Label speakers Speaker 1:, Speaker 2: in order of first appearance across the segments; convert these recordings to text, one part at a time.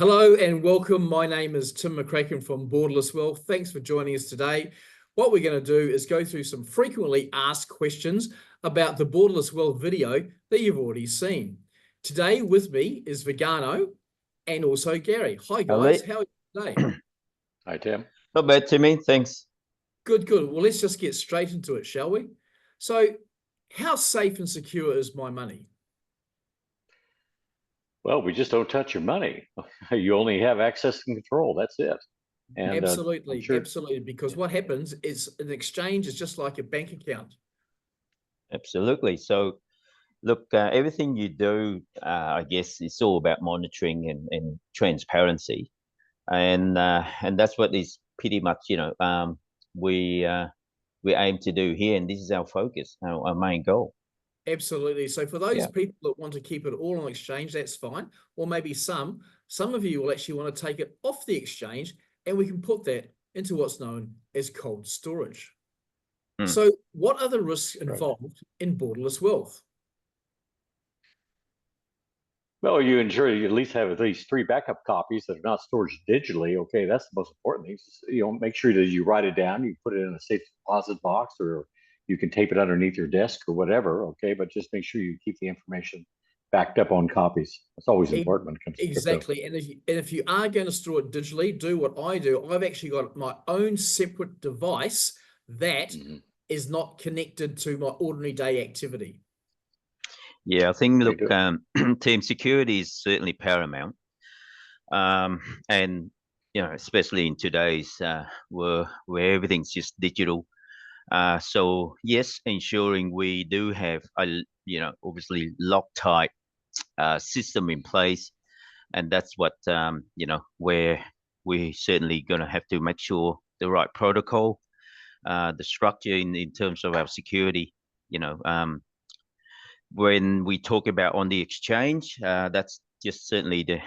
Speaker 1: Hello and welcome. My name is Tim McCracken from Borderless Wealth. Thanks for joining us today. What we're going to do is go through some frequently asked questions about the Borderless Wealth video that you've already seen. Today with me is Vigano and also Gary. Hi guys, how are you today?
Speaker 2: Hi Tim.
Speaker 3: Not bad, Timmy. Thanks.
Speaker 1: Good. Well, let's just get straight into it, shall we? So, how safe and secure is my money?
Speaker 2: Well, we just don't touch your money. You only have access and control. That's it.
Speaker 1: And absolutely, because what happens is an exchange is just like a bank account.
Speaker 3: Absolutely. So, look, everything you do, I guess, it's all about monitoring and transparency, and that's what is pretty much, we aim to do here, and this is our focus, our main goal.
Speaker 1: Absolutely. So for those people that want to keep it all on exchange, that's fine. Or maybe some of you will actually want to take it off the exchange, and we can put that into what's known as cold storage. So what are the risks involved in Borderless Wealth?
Speaker 2: Well, you ensure you at least have at least 3 backup copies that are not stored digitally. Okay, that's the most important thing. Make sure that you write it down, you put it in a safe deposit box, or you can tape it underneath your desk or whatever. Okay, but just make sure you keep the information backed up on copies. That's always important when it comes to
Speaker 1: exactly. And if you are going to store it digitally, do what I do. I've actually got my own separate device that is not connected to my ordinary day activity.
Speaker 3: Yeah, I think, look, team security is certainly paramount. And, especially in today's where everything's just digital. So, yes, ensuring we do have a, obviously Loctite system in place. And that's what, where we're certainly going to have to make sure the right protocol, the structure in terms of our security, when we talk about on the exchange, that's just certainly the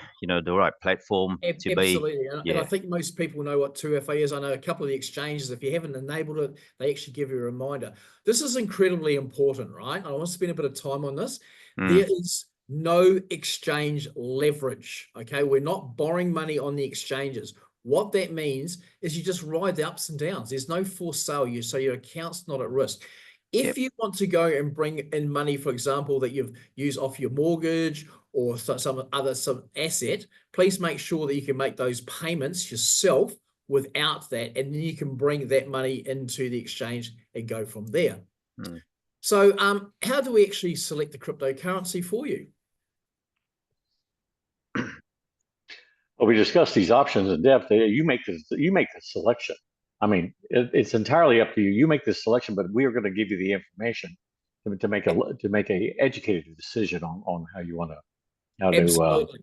Speaker 3: right platform to
Speaker 1: absolutely.
Speaker 3: be.
Speaker 1: And I think most people know what 2FA is. I know a couple of the exchanges, if you haven't enabled it, they actually give you a reminder. This is incredibly important, right? I want to spend a bit of time on this. There is no exchange leverage. Okay, we're not borrowing money on the exchanges. What that means is you just ride the ups and downs. There's no forced sale, so your account's not at risk. If you want to go and bring in money, for example, that you've used off your mortgage or some asset, please make sure that you can make those payments yourself without that, and then you can bring that money into the exchange and go from there. So how do we actually select the cryptocurrency for you?
Speaker 2: Well, we discussed these options in depth. You make the selection. I mean, it's entirely up to you. You make the selection, but we are going to give you the information to make a educated decision on how you want to.
Speaker 1: Absolutely.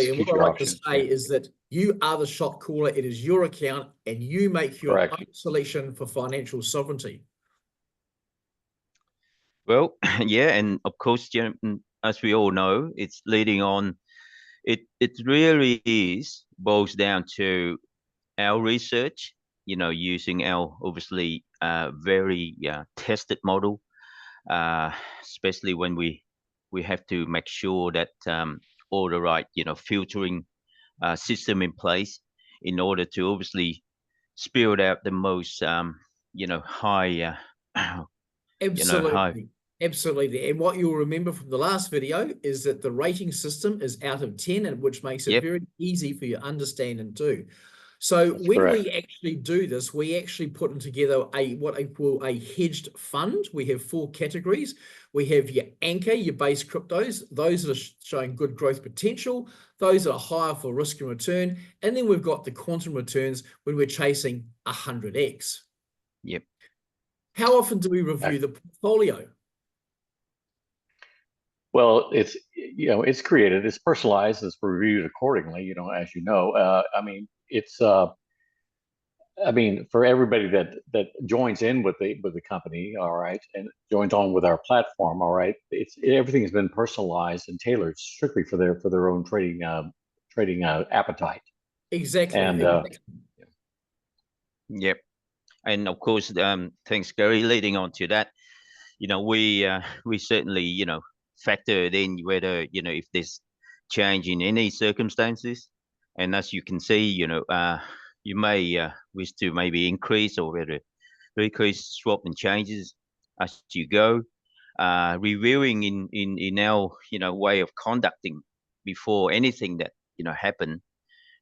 Speaker 1: And what I like to say is that you are the shot caller. It is your account, and you make your own selection for financial sovereignty.
Speaker 3: Well, yeah, and of course, as we all know, it's leading on. It really boils down to our research. Using our obviously very tested model, especially when we have to make sure that all the right filtering system in place in order to obviously spill out the most high.
Speaker 1: Absolutely. And what you'll remember from the last video is that the rating system is out of 10, and which makes it very easy for you to understand and do. So when we actually do this, we actually put together what I call a hedged fund. We have 4 categories. We have your anchor, your base cryptos, those that are showing good growth potential, those that are higher for risk and return, and then we've got the quantum returns when we're chasing 100x.
Speaker 3: Yep.
Speaker 1: How often do we review the portfolio?
Speaker 2: Well, it's created, it's personalized, it's reviewed accordingly. As you know, I mean, it's for everybody that joins in with the company, all right, and joins on with our platform, all right. Everything has been personalized and tailored strictly for their own trading appetite.
Speaker 1: Exactly.
Speaker 2: And
Speaker 3: yep. And of course, thanks, Gary. Leading on to that, we certainly factored in whether if there's change in any circumstances, And as you can see, you may wish to maybe increase or whether decrease, swap and changes as you go. Reviewing in our way of conducting before anything that happen,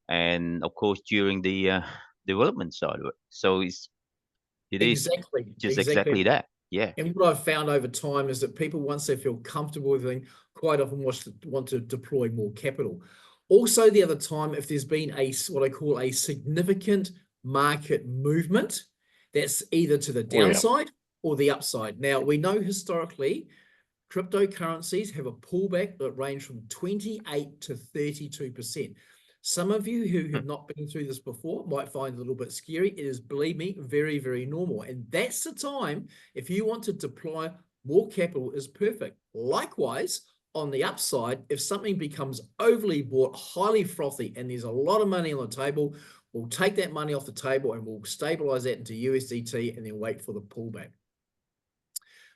Speaker 3: and of course during the development side of it. So it is just exactly that. Yeah.
Speaker 1: And what I've found over time is that people, once they feel comfortable with it, quite often want to deploy more capital. Also, the other time, if there's been what I call a significant market movement, that's either to the downside or the upside. Now, we know historically, cryptocurrencies have a pullback that range from 28 to 32%. Some of you who have not been through this before might find it a little bit scary. It is, believe me, very, very normal. And that's the time, if you want to deploy more capital, is perfect. Likewise, on the upside, if something becomes overly bought, highly frothy, and there's a lot of money on the table, we'll take that money off the table and we'll stabilize that into USDT and then wait for the pullback.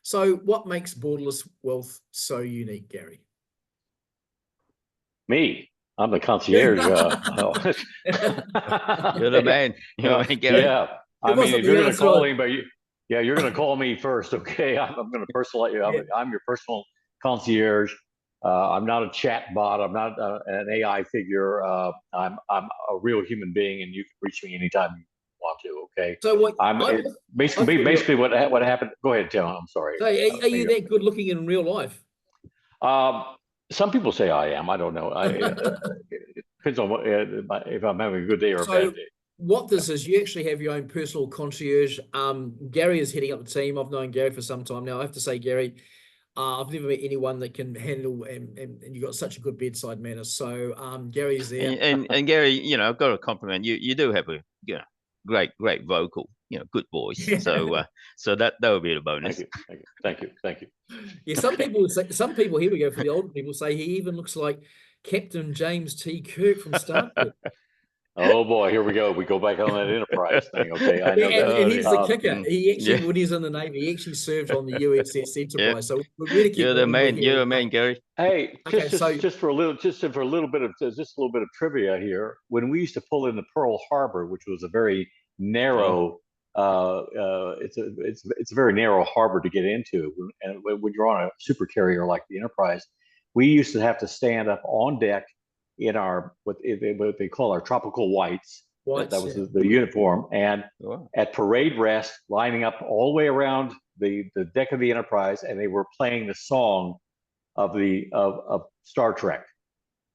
Speaker 1: So what makes Borderless Wealth so unique, Gary?
Speaker 2: Me. I'm the concierge.
Speaker 3: You're the man. You're the man, Gary.
Speaker 2: Yeah. I mean, if you're going to call anybody, you're going to call me first, okay? I'm going to personalize you. I'm your personal concierge. I'm not a chat bot. I'm not an AI figure. I'm a real human being, and you can reach me anytime you want to. Okay.
Speaker 1: So
Speaker 2: basically what happened? Go ahead, Tim. I'm sorry.
Speaker 1: So are you that good looking in real life?
Speaker 2: Some people say I am. I don't know. It depends on if I'm having a good day or a bad day.
Speaker 1: What this is, you actually have your own personal concierge. Gary is heading up the team. I've known Gary for some time now. I have to say, Gary, I've never met anyone that can handle and you've got such a good bedside manner. So Gary's there.
Speaker 3: And Gary, I've got to compliment you. You do have a great vocal, good voice.
Speaker 1: Yeah.
Speaker 3: So that would be a bonus.
Speaker 2: Thank you.
Speaker 1: Yeah, some people here we go, for the older people, say he even looks like Captain James T. Kirk from Star Trek.
Speaker 2: Oh boy, here we go. We go back on that Enterprise thing. Okay, I know.
Speaker 1: And here's the kicker. He actually, when he's in the Navy, he actually served on the USS Enterprise. Yeah. So we're really
Speaker 3: you're the man. You're a man, Gary.
Speaker 2: Hey, just for a little bit of trivia here. When we used to pull into Pearl Harbor, which was a very narrow, it's a very narrow harbor to get into, and when you're on a super carrier like the Enterprise, we used to have to stand up on deck in our what they call our tropical whites. That was the uniform, and at parade rest, lining up all the way around the deck of the Enterprise, and they were playing the song of Star Trek.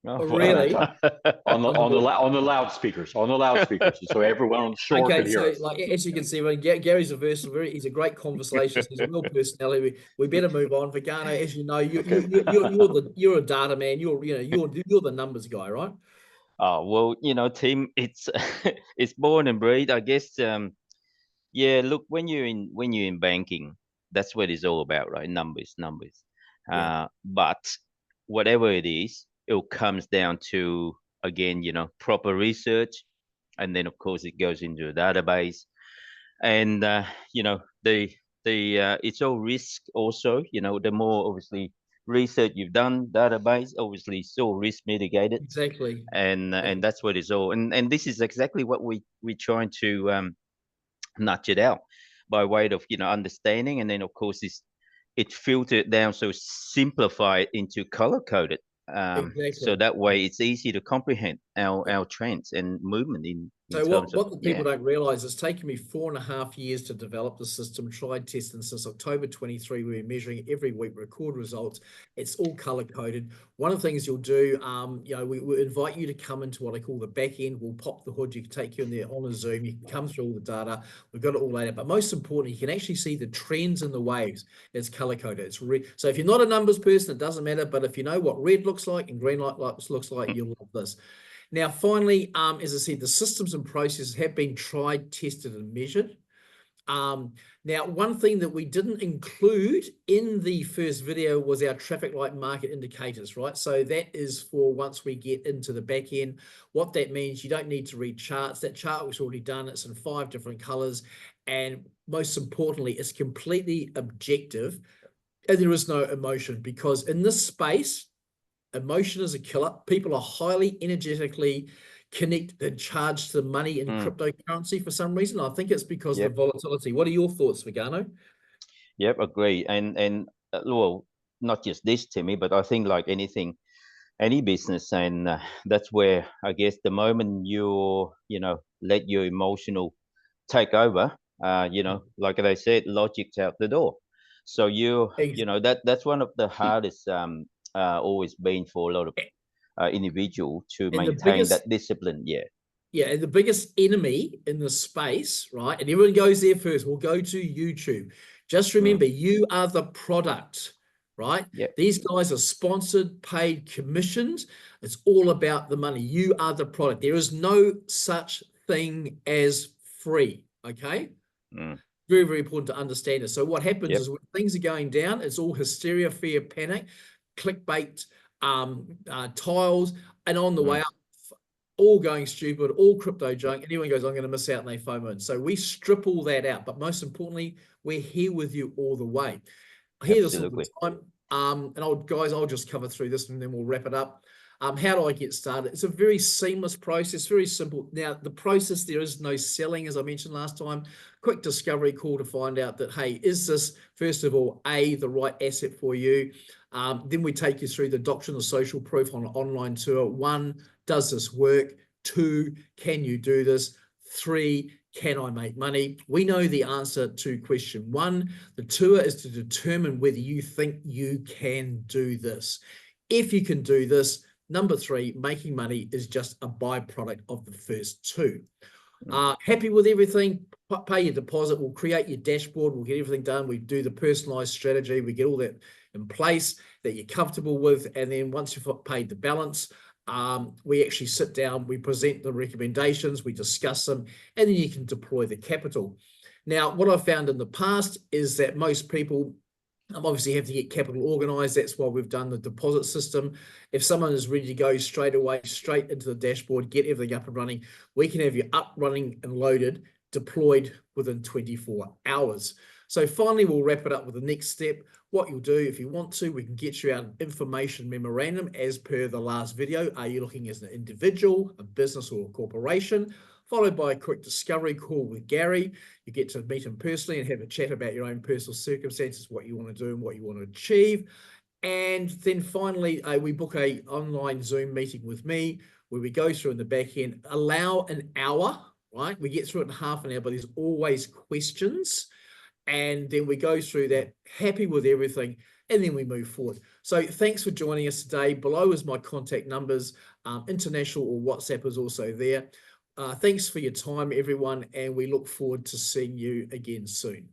Speaker 1: Oh, really?
Speaker 2: on the loudspeakers, so everyone on the shore could hear us.
Speaker 1: Like, as you can see, Gary's a versatile, he's a great conversationalist. He's a real personality. We better move on. Vagano, as you know, you're a data man. You're the numbers guy, right?
Speaker 3: Oh well, Tim, it's it's born and bred, I guess. Look, when you're in banking, that's what it's all about, right? Numbers. Yeah. But whatever it is, it comes down to, again, proper research, and then of course it goes into a database, and it's all risk also. The more obviously research you've done, database, obviously it's all risk mitigated.
Speaker 1: Exactly.
Speaker 3: And that's what it's all. And this is exactly what we're trying to nudge it out by way of understanding, and then of course it's filtered down, so simplify it into color coded. Exactly. So that way it's easy to comprehend our trends and movement in
Speaker 1: so what the people don't realize, it's taken me 4.5 years to develop the system, tried, tested, and since October 23 we're measuring every week, record results. It's all color coded. One of the things you'll do, we invite you to come into what I call the back end. We'll pop the hood. You can take you in there on a Zoom. You can come through all the data. We've got it all laid out. But most importantly, you can actually see the trends and the waves. It's color coded. It's so if you're not a numbers person, it doesn't matter. But if you know what red looks like and green light looks like, you'll love this. Now, finally, as I said, the systems and processes have been tried, tested, and measured. Now, one thing that we didn't include in the first video was our traffic light market indicators, right? So that is for once we get into the back end. What that means, you don't need to read charts. That chart was already done. It's in 5 different colors. And most importantly, it's completely objective. And there is no emotion, because in this space, emotion is a killer. People are highly energetically connect and charge the money in
Speaker 3: Mm.
Speaker 1: cryptocurrency for some reason. I think it's because
Speaker 3: Yep.
Speaker 1: of the volatility. What are your thoughts, Vigano?
Speaker 3: Yep, agree. And well, not just this, Timmy, but I think like anything, any business, and that's where I guess the moment you know, let your emotional take over, you know, like I said, logic's out the door. So you know, that's one of the hardest always been for a lot of individual to
Speaker 1: And the
Speaker 3: maintain
Speaker 1: biggest,
Speaker 3: that discipline. Yeah.
Speaker 1: yeah, and the biggest enemy in the space, right? And everyone goes there first. We'll go to YouTube. Just remember, you are the product, right?
Speaker 3: Yep.
Speaker 1: These guys are sponsored, paid, commissioned. It's all about the money. You are the product. There is no such thing as free, okay? Very, very important to understand it. So what happens is when things are going down, it's all hysteria, fear, panic, clickbait, tiles, and on the way up, all going stupid, all crypto junk, and everyone goes, I'm going to miss out, and they FOMO in. So we strip all that out. But most importantly, we're here with you all the way. I hear this all the time. And I'll just cover through this and then we'll wrap it up. How do I get started? It's a very seamless process, very simple. Now, the process, there is no selling, as I mentioned last time. Quick discovery call to find out that, hey, is this, first of all, the right asset for you? Then we take you through the doctrine of social proof on an online tour. 1, does this work? 2, can you do this? 3, can I make money? We know the answer to question 1. The tour is to determine whether you think you can do this. If you can do this, number 3, making money is just a byproduct of the first 2. Happy with everything? Pay your deposit. We'll create your dashboard. We'll get everything done. We do the personalized strategy. We get all that in place that you're comfortable with. And then once you've paid the balance, we actually sit down, we present the recommendations, we discuss them, and then you can deploy the capital. Now, what I've found in the past is that most people obviously have to get capital organized. That's why we've done the deposit system. If someone is ready to go straight away, straight into the dashboard, get everything up and running, we can have you up, running, and loaded, deployed within 24 hours. So finally, we'll wrap it up with the next step. What you'll do, if you want to, we can get you out an information memorandum as per the last video. Are you looking as an individual, a business, or a corporation? Followed by a quick discovery call with Gary. You get to meet him personally and have a chat about your own personal circumstances, what you want to do and what you want to achieve. And then finally, we book a online Zoom meeting with me where we go through in the back end, allow an hour, right? We get through it in half an hour, but there's always questions. And then we go through that, happy with everything, and then we move forward. So thanks for joining us today. Below is my contact numbers. International or WhatsApp is also there. Thanks for your time, everyone, and we look forward to seeing you again soon.